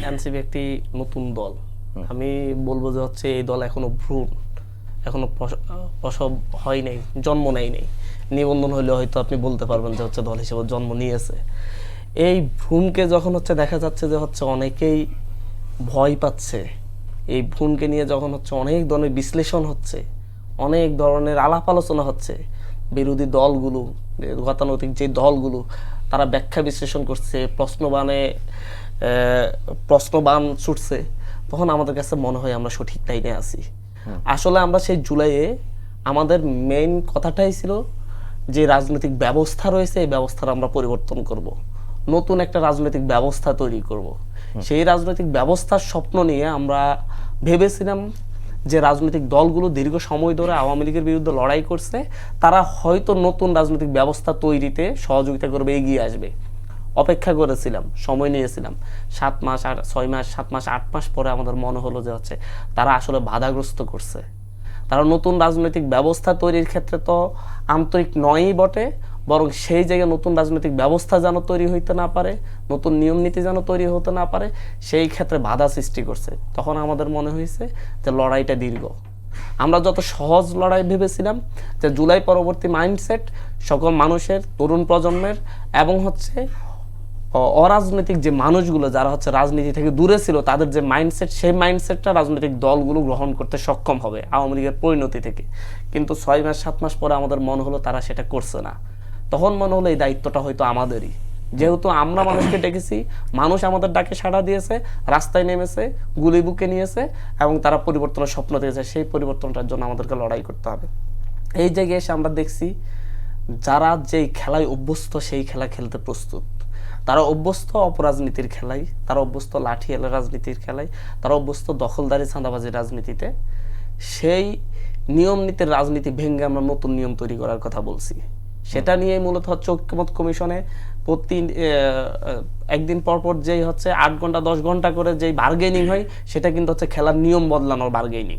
NCP একটি নতুন দল। আমি বলবো যে হচ্ছে এই দল এখনো ভ্রূণ, এখনো প্রসব হয় নাই, জন্ম নেয় নাই। নিবন্ধন হলে হয়তো আপনি বলতে পারবেন যে হচ্ছে দল হিসেবে জন্ম নিয়েছে। এই ভ্রূণকে যখন হচ্ছে দেখা যাচ্ছে যে হচ্ছে অনেকেই ভয় পাচ্ছে, এই ভ্রূণকে নিয়ে যখন হচ্ছে অনেক ধরনের বিশ্লেষণ হচ্ছে, অনেক ধরনের আলাপ আলোচনা হচ্ছে, বিরোধী দলগুলো, গতানৈতিক যে দলগুলো, তারা ব্যাখ্যা বিশ্লেষণ করছে, প্রশ্নবাণ ছুটছে, তখন আমাদের কাছে মনে হয় আমরা সঠিক লাইনে আছি। আসলে আমরা সেই জুলাইয়ে আমাদের মেইন কথাটাই ছিল যে রাজনৈতিক ব্যবস্থা রয়েছে, এই ব্যবস্থার আমরা পরিবর্তন করব, নতুন একটা রাজনৈতিক ব্যবস্থা তৈরি করব। সেই রাজনৈতিক ব্যবস্থার স্বপ্ন নিয়ে আমরা ভেবেছিলাম যে রাজনৈতিক দলগুলো দীর্ঘ সময় ধরে আওয়ামী লীগের বিরুদ্ধে লড়াই করছে, তারা হয়তো নতুন রাজনৈতিক ব্যবস্থা তৈরিতে সহযোগিতা করবে, এগিয়ে আসবে। অপেক্ষা করেছিলাম, সময় নিয়েছিলাম 7 মাস, আর 6 মাস, 7 মাস, 8 মাস পরে আমাদের মনে হলো যে হচ্ছে তারা আসলে বাধাগ্রস্ত করছে। তারা নতুন রাজনৈতিক ব্যবস্থা তৈরির ক্ষেত্রে তো আন্তরিক নয়ই বটে, বরং সেই জায়গায় নতুন রাজনৈতিক ব্যবস্থা যেন তৈরি হইতে না পারে, নতুন নিয়ম নীতি যেন তৈরি হতে না পারে, সেই ক্ষেত্রে বাধা সৃষ্টি করছে। তখন আমাদের মনে হয়েছে যে লড়াইটা দীর্ঘ। আমরা যত সহজ লড়াই ভেবেছিলাম, যে জুলাই পরবর্তী মাইন্ডসেট সকল মানুষের, তরুণ প্রজন্মের এবং হচ্ছে অরাজনৈতিক যে মানুষগুলো যারা হচ্ছে রাজনীতি থেকে দূরে ছিল, তাদের যে মাইন্ডসেট, সেই মাইন্ডসেটটা রাজনৈতিক দলগুলো গ্রহণ করতে সক্ষম হবে আওয়ামী লীগের পরিণতি থেকে। কিন্তু 6 মাস 7 মাস পরে আমাদের মনে হলো তারা সেটা করছে না। তখন মনে হলো এই দায়িত্বটা হয়তো আমাদেরই, যেহেতু আমরা মানুষকে ডেকেছি, মানুষ আমাদের ডাকে সাড়া দিয়েছে, রাস্তায় নেমেছে, গুলি বুকে নিয়েছে এবং তারা পরিবর্তনের স্বপ্ন দিয়েছে। সেই পরিবর্তনটার জন্য আমাদেরকে লড়াই করতে হবে। এই জায়গায় এসে আমরা দেখছি যারা যেই খেলায় অভ্যস্ত সেই খেলা খেলতে প্রস্তুত। তারা অভ্যস্ত অপরাজনীতির খেলায়, তারা অভ্যস্ত লাঠিয়ালা রাজনীতির খেলায়, তারা অভ্যস্ত দখলদারি চাঁদাবাজির রাজনীতিতে। সেই নিয়ম নীতির রাজনীতি ভেঙে আমরা নতুন নিয়ম তৈরি করার কথা বলছি। সেটা নিয়ে মূলত হচ্ছে ঐক্যমত কমিশনে প্রতি একদিন পর পর যেই হচ্ছে 8 ঘন্টা 10 ঘন্টা করে যেই বার্গেনিং হয়, সেটা কিন্তু হচ্ছে খেলার নিয়ম বদলানোর বার্গেনিং।